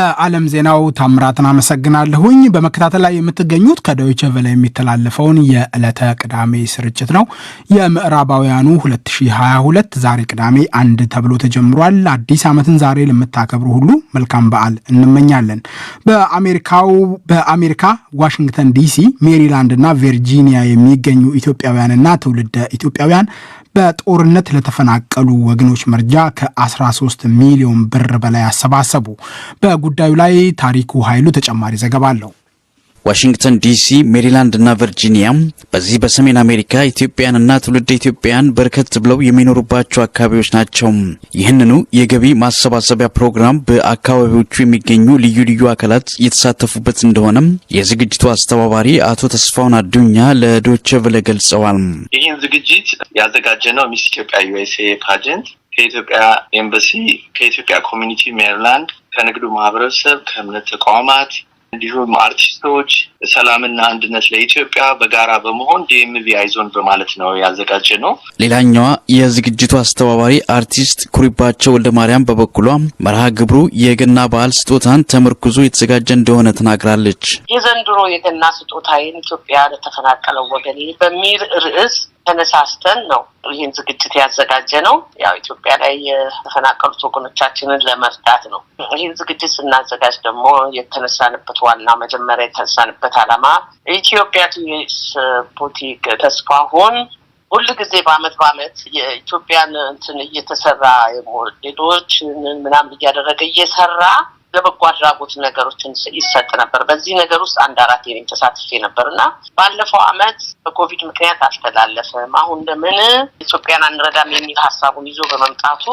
ለዓለም ዜናው ታምራትን አመሰግናለሁኝ። በመከታተል ላይ የምትገኙት ከዶይቼ ቬለ የሚተላለፈውን የዕለተ ቅዳሜ ስርጭት ነው። የምዕራባውያኑ 2022 ዛሬ ቅዳሜ 1 ተብሎ ተጀምሯል። አዲስ ዓመትን ዛሬ ለምታከብሩ ሁሉ መልካም በዓል እንመኛለን። በአሜሪካ ዋሽንግተን ዲሲ፣ ሜሪላንድ እና ቨርጂኒያ የሚገኙ ኢትዮጵያውያንና ትውልደ ኢትዮጵያውያን በጦርነት ለተፈናቀሉ ወገኖች መርጃ ከ13 ሚሊዮን ብር በላይ አሰባሰቡ። በጉዳዩ ላይ ታሪኩ ኃይሉ ተጨማሪ ዘገባ አለው። ዋሽንግተን ዲሲ፣ ሜሪላንድ እና ቨርጂኒያ በዚህ በሰሜን አሜሪካ ኢትዮጵያንና ትውልደ ኢትዮጵያን በርከት ብለው የሚኖሩባቸው አካባቢዎች ናቸው። ይህንኑ የገቢ ማሰባሰቢያ ፕሮግራም በአካባቢዎቹ የሚገኙ ልዩ ልዩ አካላት የተሳተፉበት እንደሆነ የዝግጅቱ አስተባባሪ አቶ ተስፋውን አዱኛ ለዶይቼ ቬለ ገልጸዋል። ይህን ዝግጅት ያዘጋጀነው ሚስ ኢትዮጵያ ዩኤስኤ ፓጀንት ከኢትዮጵያ ኤምባሲ፣ ከኢትዮጵያ ኮሚኒቲ ሜሪላንድ፣ ከንግዱ ማህበረሰብ፣ ከእምነት ተቋማት እንዲሁም አርቲስቶች ሰላምና አንድነት ለኢትዮጵያ በጋራ በመሆን ዲኤምቪ አይዞን በማለት ነው ያዘጋጀነው። ሌላኛዋ የዝግጅቱ አስተባባሪ አርቲስት ኩሪባቸው ወልደማርያም በበኩሏ መርሃ ግብሩ የገና በዓል ስጦታን ተመርኩዞ የተዘጋጀ እንደሆነ ተናግራለች። የዘንድሮ የገና ስጦታዬን ኢትዮጵያ ለተፈናቀለው ወገኔ በሚል ርዕስ ተነሳስተን ነው ይህን ዝግጅት ያዘጋጀነው። ያው ኢትዮጵያ ላይ የተፈናቀሉት ወገኖቻችንን ለመርዳት ነው። ይህን ዝግጅት ስናዘጋጅ ደግሞ የተነሳንበት ዋና መጀመሪያ የተነሳንበት ዓላማ ኢትዮጵያ ቱሪስ ቡቲክ ተስፋሁን ሁሉ ጊዜ በአመት የኢትዮጵያን እንትን እየተሰራ ሞዴሎች ምናምን እያደረገ እየሰራ ለበጎ አድራጎት ነገሮችን ይሰጥ ነበር። በዚህ ነገር ውስጥ 1-4 የኔ ተሳትፌ ነበርና ባለፈው አመት በኮቪድ ምክንያት አልተላለፈም። አሁን ለምን ኢትዮጵያን አንረዳም የሚል ሐሳቡን ይዞ በመምጣቱ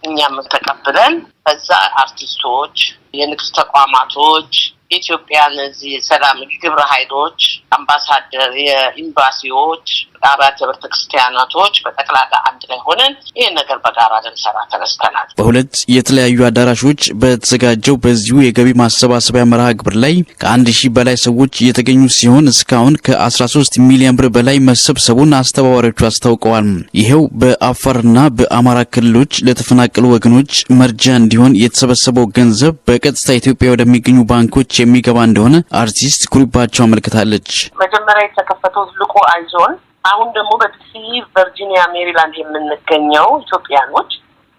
እኛም ተቀብለን በዛ አርቲስቶች፣ የንግስ ተቋማቶች፣ ኢትዮጵያን እዚህ ሰላም ግብረ ኃይሎች፣ አምባሳደር፣ የኤምባሲዎች፣ አብያተ ክርስቲያናቶች በጠቅላላ አንድ ላይ ሆነን ይሄን ነገር በጋራ ልንሰራ ተነስተናል። በሁለት የተለያዩ አዳራሾች በተዘጋጀው በዚሁ የገቢ ማሰባሰቢያ መርሃ ግብር ላይ ከ1000 በላይ ሰዎች የተገኙ ሲሆን እስካሁን ከ13 ሚሊዮን ብር በላይ መሰብሰቡን አስተባባሪዎቹ አስታውቀዋል። ይሄው በአፋርና በአማራ ክልሎች ለተፈናቀሉ ወገኖች መርጃ እንዲሆን የተሰበሰበው ገንዘብ በቀጥታ ኢትዮጵያ ወደሚገኙ ባንኮች የሚገባ እንደሆነ አርቲስት ኩሪባቸው አመልክታለች። መጀመሪያ የተከፈተው ትልቁ አይዞን አሁን ደግሞ በዲሲ፣ ቨርጂኒያ፣ ሜሪላንድ የምንገኘው ኢትዮጵያኖች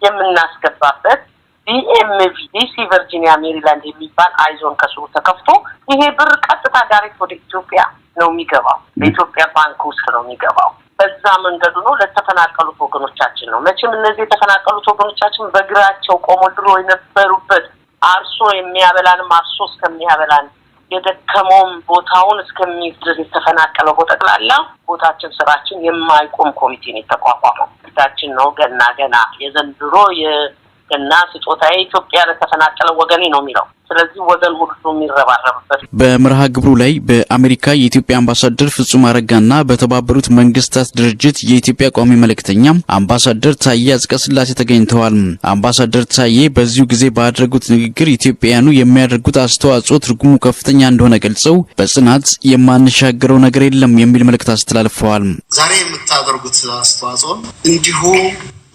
የምናስገባበት ዲኤምቪ ዲሲ፣ ቨርጂኒያ፣ ሜሪላንድ የሚባል አይዞን ከስሩ ተከፍቶ ይሄ ብር ቀጥታ ዳይሬክት ወደ ኢትዮጵያ ነው የሚገባው። በኢትዮጵያ ባንክ ውስጥ ነው የሚገባው። በዛ መንገዱ ነው ለተፈናቀሉት ወገኖቻችን ነው። መቼም እነዚህ የተፈናቀሉት ወገኖቻችን በእግራቸው ቆሞ ድሮ የነበሩበት አርሶ የሚያበላንም አርሶ እስከሚያበላን የደከመውን ቦታውን እስከሚይዝ የተፈናቀለው በጠቅላላ ቦታችን ስራችን የማይቆም ኮሚቴ ነው የተቋቋመው። ታችን ነው ገና የዘንድሮ የገና ስጦታ ኢትዮጵያ ለተፈናቀለው ወገኔ ነው የሚለው። ስለዚህ ወገን ሁሉ የሚረባረብበት በመርሃ ግብሩ ላይ በአሜሪካ የኢትዮጵያ አምባሳደር ፍጹም አረጋና በተባበሩት መንግስታት ድርጅት የኢትዮጵያ ቋሚ መልእክተኛ አምባሳደር ታዬ አጽቀሥላሴ ተገኝተዋል። አምባሳደር ታዬ በዚሁ ጊዜ ባደረጉት ንግግር ኢትዮጵያውያኑ የሚያደርጉት አስተዋጽኦ ትርጉሙ ከፍተኛ እንደሆነ ገልጸው በጽናት የማንሻገረው ነገር የለም የሚል መልእክት አስተላልፈዋል። ዛሬ የምታደርጉት አስተዋጽኦ እንዲሁ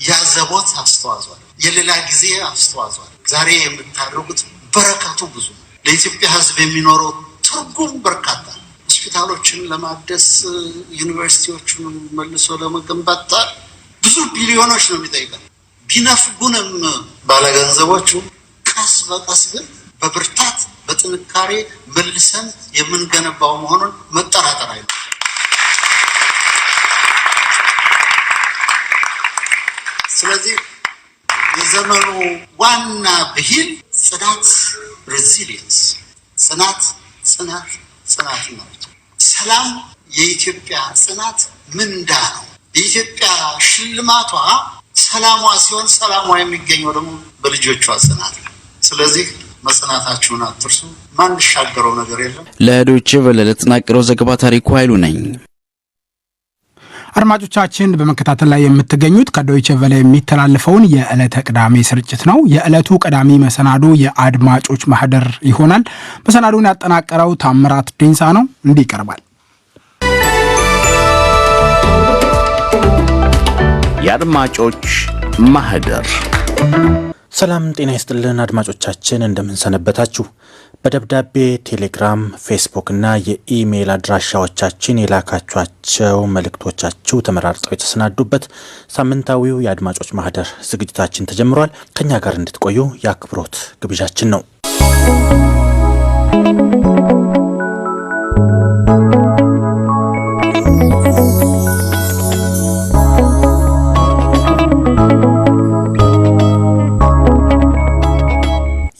ያዘቦት አስተዋጽኦ፣ የሌላ ጊዜ አስተዋጽኦ ዛሬ የምታደርጉት በረከቱ ብዙ ለኢትዮጵያ ሕዝብ የሚኖረው ትርጉም በርካታ ሆስፒታሎችን ለማደስ ዩኒቨርሲቲዎችን መልሶ ለመገንባት ብዙ ቢሊዮኖች ነው የሚጠይቀው። ቢነፍጉንም ባለገንዘቦቹ ቀስ በቀስ ግን በብርታት በጥንካሬ መልሰን የምንገነባው መሆኑን መጠራጠር አይደለም። ስለዚህ የዘመኑ ዋና ብሂል ጽናት፣ ሬዚሊየንስ፣ ጽናት ነው። ሰላም የኢትዮጵያ ጽናት ምንዳ ነው። የኢትዮጵያ ሽልማቷ ሰላሟ ሲሆን ሰላሟ የሚገኘው ደግሞ በልጆቿ ጽናት ነው። ስለዚህ መጽናታችሁን አትርሱ። ማንሻገረው ነገር የለም። ለዶይቼ ቬለ ለተጠናቀረው ዘገባ ታሪኩ ኃይሉ ነኝ። አድማጮቻችን በመከታተል ላይ የምትገኙት ከዶይቼ ቬለ የሚተላለፈውን የዕለተ ቅዳሜ ስርጭት ነው። የዕለቱ ቀዳሚ መሰናዶ የአድማጮች ማህደር ይሆናል። መሰናዶውን ያጠናቀረው ታምራት ዴንሳ ነው። እንዲህ ይቀርባል። የአድማጮች ማህደር ሰላም ጤና ይስጥልን አድማጮቻችን እንደምን ሰነበታችሁ። በደብዳቤ ቴሌግራም፣ ፌስቡክ እና የኢሜል አድራሻዎቻችን የላካችኋቸው መልእክቶቻችሁ ተመራርጠው የተሰናዱበት ሳምንታዊው የአድማጮች ማህደር ዝግጅታችን ተጀምሯል። ከኛ ጋር እንድትቆዩ የአክብሮት ግብዣችን ነው።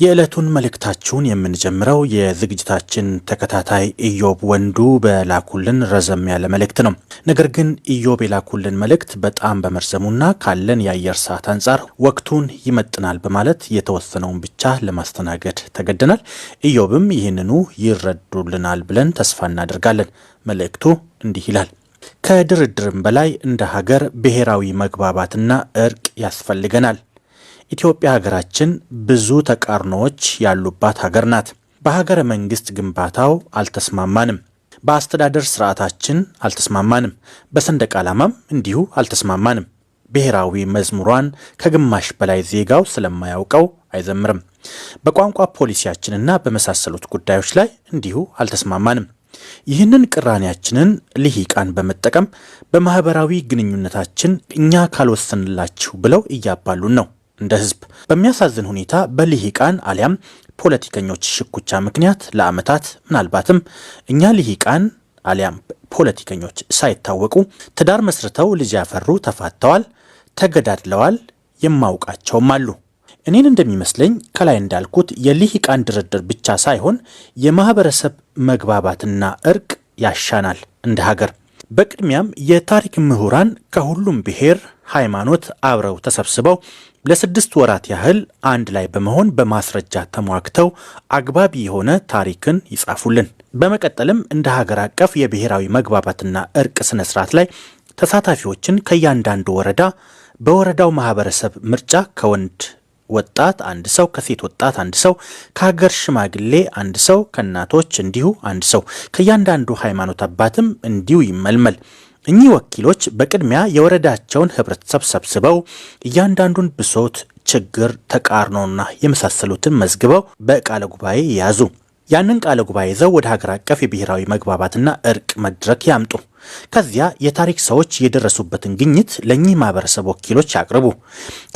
የዕለቱን መልእክታችሁን የምንጀምረው የዝግጅታችን ተከታታይ ኢዮብ ወንዱ በላኩልን ረዘም ያለ መልእክት ነው። ነገር ግን ኢዮብ የላኩልን መልእክት በጣም በመርዘሙና ካለን የአየር ሰዓት አንጻር ወቅቱን ይመጥናል በማለት የተወሰነውን ብቻ ለማስተናገድ ተገደናል። ኢዮብም ይህንኑ ይረዱልናል ብለን ተስፋ እናደርጋለን። መልእክቱ እንዲህ ይላል። ከድርድርም በላይ እንደ ሀገር ብሔራዊ መግባባትና እርቅ ያስፈልገናል። ኢትዮጵያ ሀገራችን ብዙ ተቃርኖዎች ያሉባት ሀገር ናት። በሀገረ መንግስት ግንባታው አልተስማማንም። በአስተዳደር ስርዓታችን አልተስማማንም። በሰንደቅ ዓላማም እንዲሁ አልተስማማንም። ብሔራዊ መዝሙሯን ከግማሽ በላይ ዜጋው ስለማያውቀው አይዘምርም። በቋንቋ ፖሊሲያችንና በመሳሰሉት ጉዳዮች ላይ እንዲሁ አልተስማማንም። ይህንን ቅራኔያችንን ልሂቃን በመጠቀም በማህበራዊ ግንኙነታችን እኛ ካልወሰንላችሁ ብለው እያባሉን ነው። እንደ ህዝብ በሚያሳዝን ሁኔታ በልሂቃን አሊያም ፖለቲከኞች ሽኩቻ ምክንያት ለዓመታት ምናልባትም እኛ ልሂቃን አሊያም ፖለቲከኞች ሳይታወቁ ትዳር መስርተው ልጅ ያፈሩ ተፋተዋል፣ ተገዳድለዋል፣ የማውቃቸውም አሉ። እኔን እንደሚመስለኝ ከላይ እንዳልኩት የልሂቃን ድርድር ብቻ ሳይሆን የማህበረሰብ መግባባትና እርቅ ያሻናል እንደ ሀገር። በቅድሚያም የታሪክ ምሁራን ከሁሉም ብሔር ሃይማኖት አብረው ተሰብስበው ለ6 ወራት ያህል አንድ ላይ በመሆን በማስረጃ ተሟግተው አግባቢ የሆነ ታሪክን ይጻፉልን። በመቀጠልም እንደ ሀገር አቀፍ የብሔራዊ መግባባትና እርቅ ስነ ስርዓት ላይ ተሳታፊዎችን ከእያንዳንዱ ወረዳ በወረዳው ማህበረሰብ ምርጫ ከወንድ ወጣት አንድ ሰው፣ ከሴት ወጣት አንድ ሰው፣ ከሀገር ሽማግሌ አንድ ሰው፣ ከእናቶች እንዲሁ አንድ ሰው፣ ከእያንዳንዱ ሃይማኖት አባትም እንዲሁ ይመልመል። እኚህ ወኪሎች በቅድሚያ የወረዳቸውን ህብረተሰብ ሰብስበው እያንዳንዱን ብሶት፣ ችግር፣ ተቃርኖና የመሳሰሉትን መዝግበው በቃለ ጉባኤ ያዙ። ያንን ቃለ ጉባኤ ይዘው ወደ ሀገር አቀፍ የብሔራዊ መግባባትና እርቅ መድረክ ያምጡ። ከዚያ የታሪክ ሰዎች የደረሱበትን ግኝት ለእኚህ ማህበረሰብ ወኪሎች ያቅርቡ።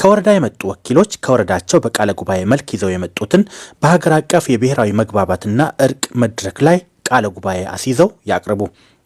ከወረዳ የመጡ ወኪሎች ከወረዳቸው በቃለ ጉባኤ መልክ ይዘው የመጡትን በሀገር አቀፍ የብሔራዊ መግባባትና እርቅ መድረክ ላይ ቃለ ጉባኤ አስይዘው ያቅርቡ።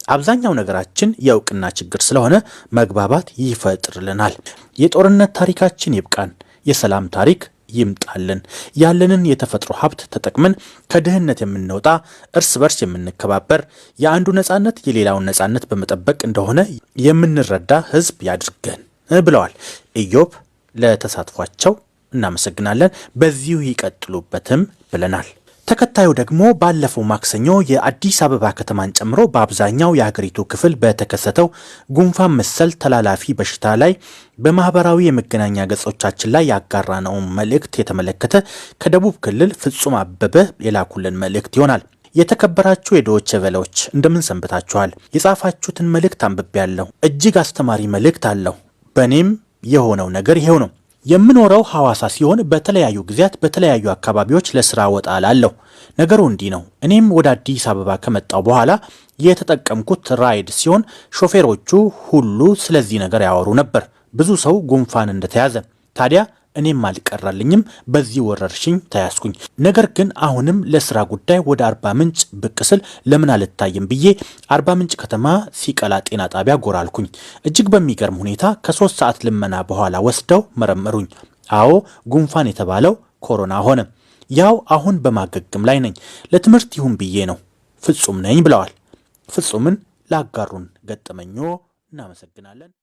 አብዛኛው ነገራችን የእውቅና ችግር ስለሆነ መግባባት ይፈጥርልናል። የጦርነት ታሪካችን ይብቃን፣ የሰላም ታሪክ ይምጣልን። ያለንን የተፈጥሮ ሀብት ተጠቅመን ከድህነት የምንወጣ፣ እርስ በርስ የምንከባበር፣ የአንዱ ነጻነት የሌላውን ነጻነት በመጠበቅ እንደሆነ የምንረዳ ህዝብ ያድርገን ብለዋል ኢዮብ። ለተሳትፏቸው እናመሰግናለን። በዚሁ ይቀጥሉበትም ብለናል። ተከታዩ ደግሞ ባለፈው ማክሰኞ የአዲስ አበባ ከተማን ጨምሮ በአብዛኛው የሀገሪቱ ክፍል በተከሰተው ጉንፋን መሰል ተላላፊ በሽታ ላይ በማህበራዊ የመገናኛ ገጾቻችን ላይ ያጋራነውን መልእክት የተመለከተ ከደቡብ ክልል ፍጹም አበበ የላኩልን መልእክት ይሆናል። የተከበራችሁ የዶይቼ ቬለዎች እንደምን ሰንብታችኋል? የጻፋችሁትን መልእክት አንብቤያለሁ። እጅግ አስተማሪ መልእክት አለው። በእኔም የሆነው ነገር ይሄው ነው። የምኖረው ሐዋሳ ሲሆን በተለያዩ ጊዜያት በተለያዩ አካባቢዎች ለስራ ወጣ ላለሁ። ነገሩ እንዲህ ነው። እኔም ወደ አዲስ አበባ ከመጣው በኋላ የተጠቀምኩት ራይድ ሲሆን ሾፌሮቹ ሁሉ ስለዚህ ነገር ያወሩ ነበር። ብዙ ሰው ጉንፋን እንደተያዘ። ታዲያ እኔም አልቀራልኝም፣ በዚህ ወረርሽኝ ተያዝኩኝ። ነገር ግን አሁንም ለስራ ጉዳይ ወደ አርባ ምንጭ ብቅ ስል ለምን አልታይም ብዬ አርባ ምንጭ ከተማ ሲቀላ ጤና ጣቢያ ጎራ አልኩኝ። እጅግ በሚገርም ሁኔታ ከ3 ሰዓት ልመና በኋላ ወስደው መረመሩኝ። አዎ ጉንፋን የተባለው ኮሮና ሆነ። ያው አሁን በማገገም ላይ ነኝ። ለትምህርት ይሁን ብዬ ነው። ፍጹም ነኝ ብለዋል። ፍጹምን ላጋሩን ገጠመኞ እናመሰግናለን።